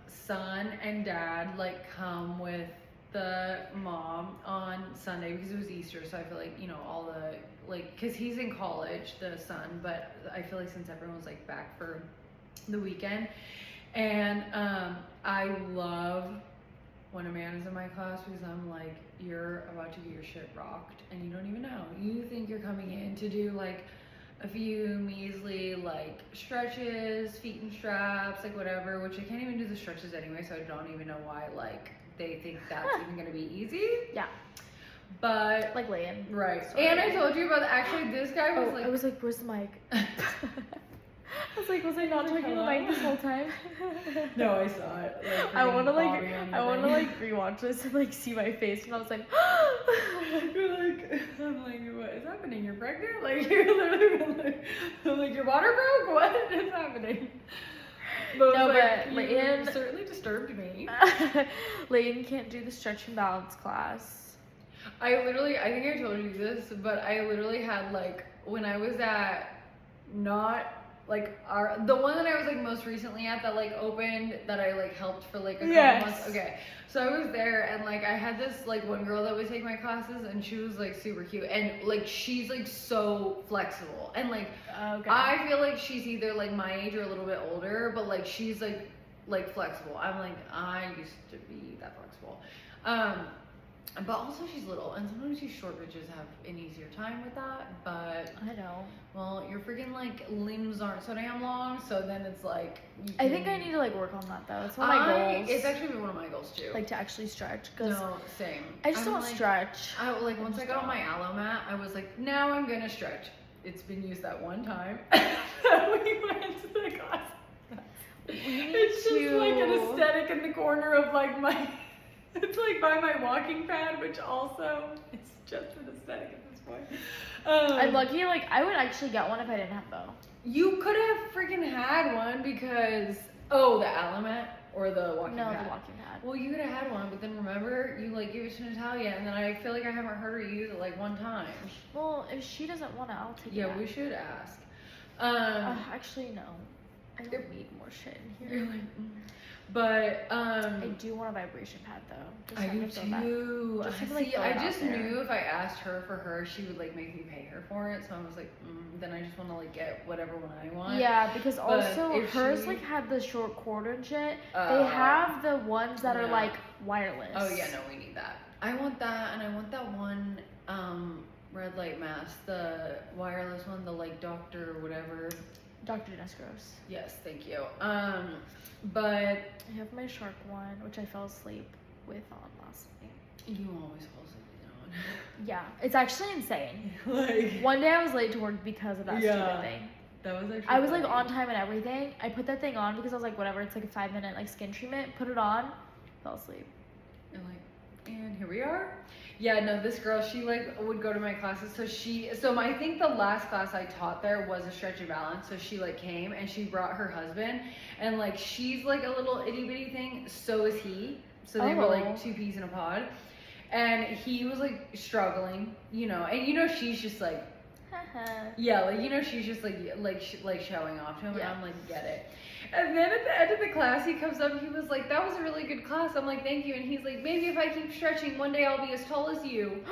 son and dad like come with the mom on Sunday because it was Easter, so I feel like, you know, all the like, because he's in college, the son, but I feel like since everyone's like back for the weekend, and I love when a man is in my class because I'm like, you're about to get your shit rocked and you don't even know. You think you're coming in to do like a few measly like stretches, feet and straps, like whatever, which I can't even do the stretches anyway, so I don't even know why like they think that's even gonna be easy. Yeah. But like Layton. Right. Sorry. And I told you about actually this guy was like, I was like, where's the mic? I was like, was I not talking to the mic this whole time? No, I saw it. Like, I want to like rewatch this and like see my face, and I was like, you're like, I'm like, what is happening? You're pregnant? Like you're literally like your water broke? What is happening? But no, but Layton certainly disturbed me. Layton can't do the stretch and balance class. I think I told you this, but I literally had like when I was at the one that I was like most recently at that like opened that I like helped for like a couple months. Okay. So I was there and like I had this like one girl that would take my classes and she was like super cute and like she's like so flexible and like I feel like she's either like my age or a little bit older, but like she's like flexible. I'm like, I used to be that flexible. But also she's little, and sometimes these short bitches have an easier time with that, but... I know. Well, your freaking, like, limbs aren't so damn long, so then it's like... I think I need to, like, work on that, though. It's one of my goals. It's actually been one of my goals, too. Like, to actually stretch, because... No, same. I just don't stretch. Once I got on my aloe mat, I was like, now I'm gonna stretch. It's been used that one time. We went to the class. It's just like an aesthetic in the corner of like my, it's like by my walking pad, which also it's just an aesthetic at this point. I'm lucky, like, I would actually get one if I didn't have though. You could have freaking had one because, oh, the Alamet or the walking pad? No, the walking pad. Well, you could have had one, but then remember, you like gave it to Natalia, and then I feel like I haven't heard her use it like one time. Well, if she doesn't want it, I'll take it. Yeah, back. we should ask. Actually, no. I don't need more shit in here. You're like, But I do want a vibration pad though. I do too. I just knew if I asked her for her, she would like make me pay her for it. So I was like, then I just want to like get whatever one I want. Yeah, because But also if hers she- like had the short cord and shit. They have the ones that are no. like wireless. Oh yeah, no, we need that. I want that, and I want that one red light mask, the wireless one, the like doctor whatever. Dr. Nescros. Yes, thank you. But I have my shark one, which I fell asleep with on last night. you always fall asleep with that Yeah, it's actually insane. one. Like One day I was late to work because of that stupid thing. that was actually. I was like funny. on time and everything. I put that thing on because I was like, whatever, it's like a 5-minute like skin treatment. Put it on, fell asleep. And like, and here we are. Yeah, no, this girl, she like would go to my classes. So I think the last class I taught there was a stretch and balance. So she like came and she brought her husband, and like she's like a little itty bitty thing. So is he. So they were like two peas in a pod, and he was like struggling, you know. And you know she's just like, yeah, like you know she's just like showing off to him, Yeah. and I'm like, get it. And then at the end of the class, he comes up, he was like, that was a really good class. I'm like, thank you. And he's like, maybe if I keep stretching, one day I'll be as tall as you.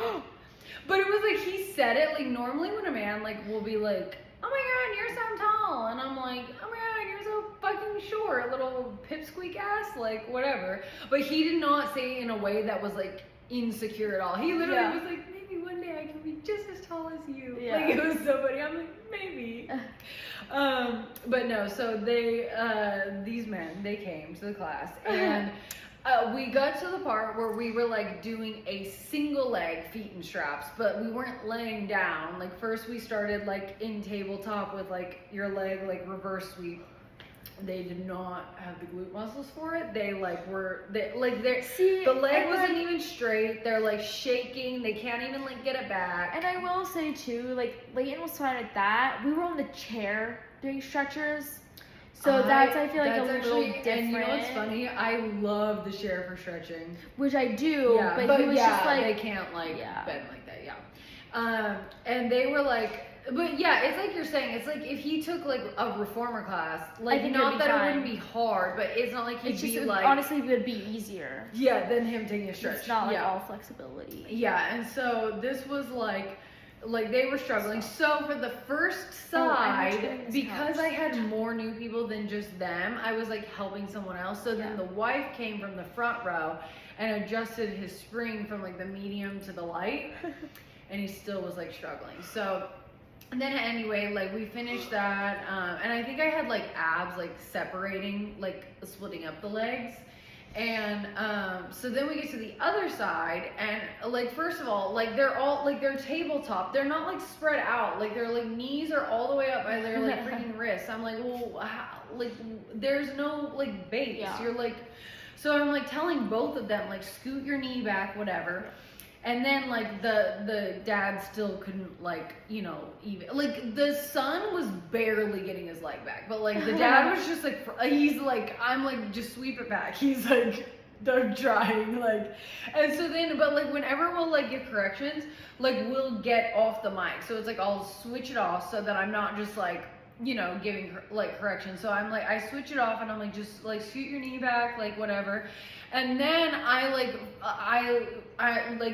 But it was like, he said it, like normally when a man like will be like, oh my God, you're so tall. And I'm like, oh my God, you're so fucking short, little pipsqueak ass, like whatever. But he did not say it in a way that was like insecure at all. He literally was like, maybe one day I can be just as tall as you. Yeah. Like it was so funny. I'm like, maybe. But no, so they, these men, they came to the class, and we got to the part where we were like doing a single leg feet and straps, but we weren't laying down. Like first we started like in tabletop with like your leg like reverse sweep. They did not have the glute muscles for it. They like were, the leg wasn't even straight. They're like shaking. They can't even like get it back. And I will say too, like Layton was fine at that. We were on the chair doing stretchers, so I feel like a little different. And you know what's funny? I love the chair for stretching. Which I do, Yeah, but he was just like, they can't like bend like that. Yeah. And they were like. But yeah, it's like you're saying, it's like if he took like a reformer class, like not that it wouldn't be hard, but it's not like he'd be like, honestly, it would be easier. Yeah, than him taking a stretch. It's not like all flexibility. Yeah, and so this was like they were struggling. So for the first side, because I had more new people than just them, I was like helping someone else. So then the wife came from the front row and adjusted his spring from like the medium to the light, and he still was like struggling. So. And then anyway, like we finished that, and I think I had like abs like separating, like splitting up the legs. And so then we get to the other side, and like first of all, like they're all like they're tabletop. They're not like spread out. Like their like knees are all the way up by their like freaking wrists. I'm like, well, how, like there's no like base. Yeah. You're like, so I'm like telling both of them like scoot your knee back, whatever. And then like the dad still couldn't like, you know, even like the son was barely getting his leg back, but like the dad was just like, he's like, I'm like, just sweep it back. He's like, they're trying like, and so then, but like whenever we'll like give corrections, like we'll get off the mic. So it's like, I'll switch it off so that I'm not just like, you know, giving like corrections. So I'm like, I switch it off and I'm like, just like scoot your knee back, like whatever. And then I like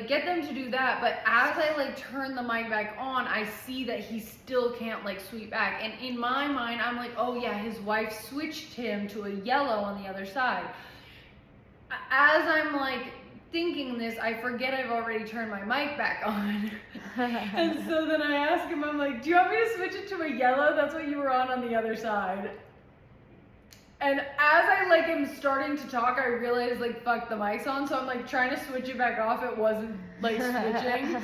get them to do that, but as I like turn the mic back on, I see that he still can't like sweep back. And in my mind, I'm like, oh yeah, his wife switched him to a yellow on the other side. As I'm like thinking this, I forget I've already turned my mic back on. And so then I ask him, I'm like, do you want me to switch it to a yellow? That's what you were on the other side. And as I like am starting to talk, I realize like fuck, the mic's on, so I'm like trying to switch it back off. It wasn't like switching,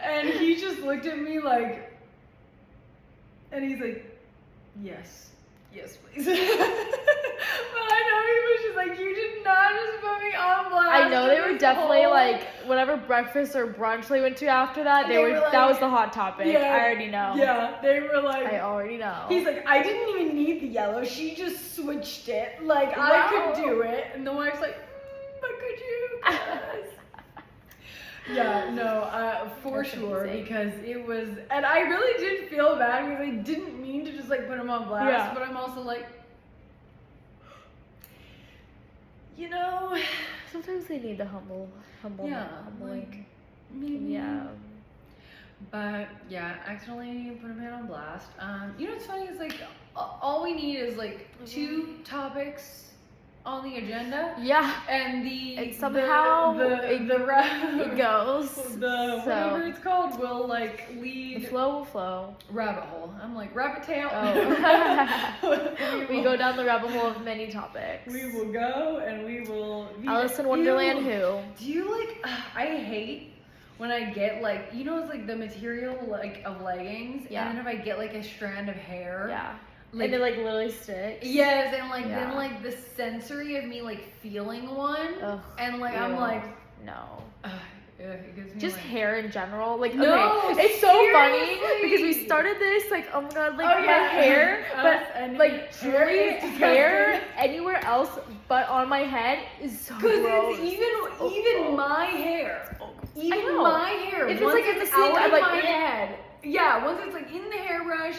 and he just looked at me like, and he's like, yes please. were definitely like whatever breakfast or brunch they went to after that. They were like, that was the hot topic. Yeah, I already know. Yeah, they were like. I already know. He's like, I didn't even need the yellow. She just switched it. Like I could do it. And the wife's like, but could you? Yeah, no, for That's sure, amazing. because it was, and I really did feel bad because I didn't mean to just like put him on blast, Yeah. but I'm also like, you know, Sometimes they need the humbling. like, maybe. Yeah. But yeah, accidentally put a man on blast. You know what's funny is like all we need is like 2 topics on the agenda. Yeah. And somehow it goes. Whatever it's called will like The lead flow will flow. rabbit hole. I'm like rabbit tail. Oh. We go down the rabbit hole of many topics. We will go and we will. Alice in Wonderland. Ew. Who? Do you like? I hate when I get like it's like the material like of leggings, Yeah. and then if I get like a strand of hair. Yeah. Like, and it like literally sticks. yes, and like Yeah. then like the sensory of me like feeling one, Ugh, and like ew. I'm like, no. it gives me Just like, hair in general. Like, No, okay, it's so funny seriously. because we started this like, oh my god, like Oh, my yeah. hair, Us and but like hair truly is disgusting. hair anywhere else but on my head is so because gross. it's even my hair, even know. my hair. If it's, once like, in the it's sink, out I'm of like, my in- head. Yeah, once it's like in the hairbrush,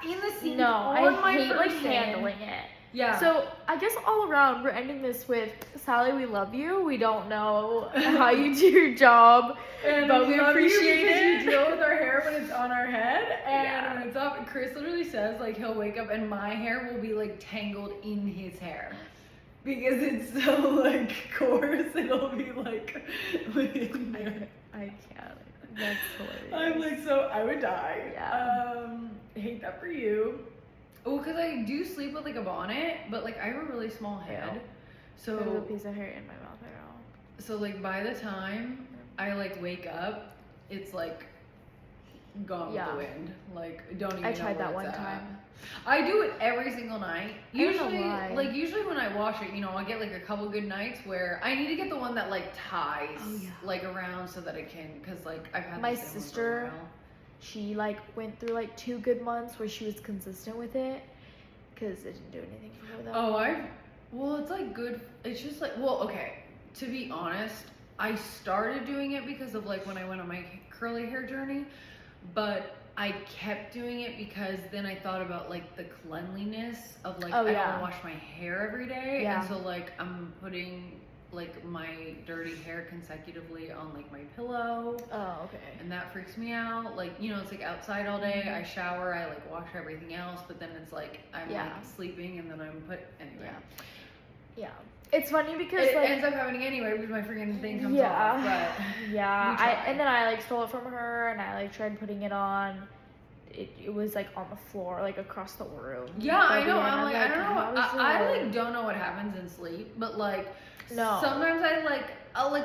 in the sink, No, on my I hate like person. handling it. Yeah. So I guess all around we're ending this with Sally, we love you. We don't know how you do your job, And but we love appreciate you because it. you deal with our hair when it's on our head, and Yeah. when it's up. Chris literally says like he'll wake up and my hair will be like tangled in his hair because it's so like coarse. It'll be like in there. I can't. That's hilarious. I'm like, so I would die. Yeah. Hate that for you. Well, because I do sleep with like a bonnet, but like I have a really small head, There's a so piece of hair in my mouth right now. so like by the time I like wake up, it's like gone Yeah. with the wind. Like don't even. I know tried where that it's one at. time. I do it every single night. I don't know Usually, why. like usually when I wash it, I get like a couple good nights where I need to get the one that like ties Oh, yeah. like around so that I can, because like I've had My the same one for a sister- while. She like went through like 2 good months where she was consistent with it because it didn't do anything for her though. Well, it's like good. It's just like, well, okay. To be honest, I started doing it because of like when I went on my curly hair journey, but I kept doing it because then I thought about like the cleanliness of like Oh, I yeah. don't wash my hair every day, Yeah. and so like I'm putting like my dirty hair consecutively on like my pillow. Oh, okay. And that freaks me out. Like, it's like outside all day. I shower, I like wash everything else, but then it's like I'm Yeah. like sleeping and then I'm anyway. Yeah. It's funny because It like ends up happening anyway because my freaking thing comes yeah, off. But yeah. we try. And then I like stole it from her and I like tried putting it on. It was like on the floor, like across the room. yeah, I know. And I'm like, I don't know. how is I it? like don't know what happens in sleep, but like No. sometimes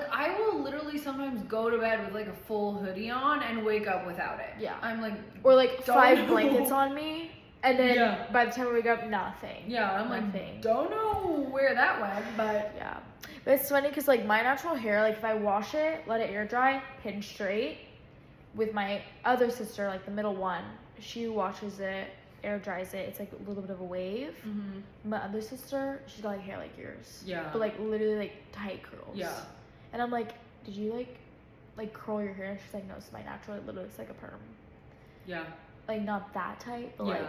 I will literally sometimes go to bed with like a full hoodie on and wake up without it. Yeah. I'm like, Or like Don't 5 know. blankets on me, and then Yeah. by the time I wake up, nothing. yeah, I'm Nothing. like, don't know where that went, but Yeah. But it's funny because like my natural hair, like if I wash it, let it air dry, pin straight. With my other sister, like the middle one, she washes it, air dries it. It's like a little bit of a wave. My other sister, she's got like hair like yours. Yeah. But like literally like tight curls. yeah. And I'm like, did you like curl your hair? And she's like, no, it's my natural. It literally looks like a perm. Yeah. Like not that tight, but Yeah.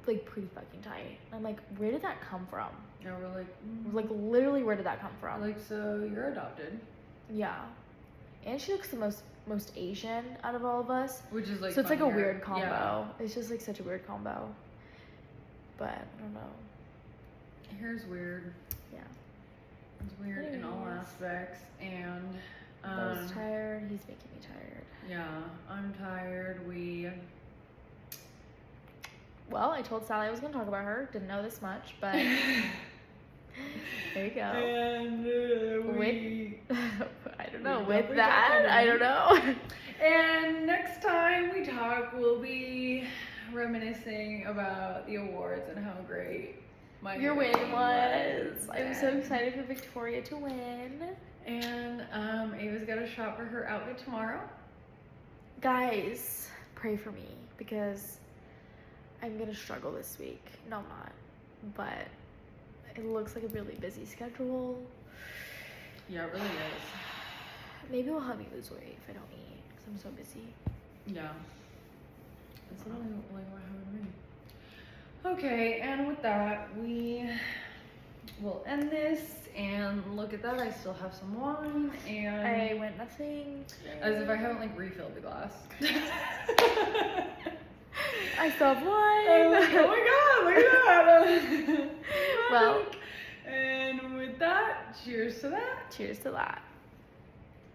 like pretty fucking tight. And I'm like, where did that come from? Yeah, we're like, Like literally, where did that come from? like, so you're adopted, Yeah. And she looks the most Asian out of all of us. which is like, So it's like a fun hair. weird combo. Yeah. It's just like such a weird combo. But I don't know. Hair's weird. Yeah. It's weird in all Anyways. aspects, and Bo's tired. He's making me tired. yeah, I'm tired. Well, I told Sally I was gonna talk about her. Didn't know this much, but there you go. And I don't know. we With definitely that, talked I don't know. And next time we talk, we'll be reminiscing about the awards and how great Your win was. I'm so bad. excited for Victoria to win. And Ava's got to shop for her outfit tomorrow. Guys, pray for me because I'm gonna struggle this week. No, I'm not. But it looks like a really busy schedule. Yeah, it really is. Maybe it'll help me lose weight if I don't eat because I'm so busy. Yeah. That's literally like what happened to me. Okay, and with that, we will end this. And look at that, I still have some wine. And I went nothing. as if I haven't like refilled the glass. I still have wine. Oh my god, look at that. Well, and with that, cheers to that. cheers to that.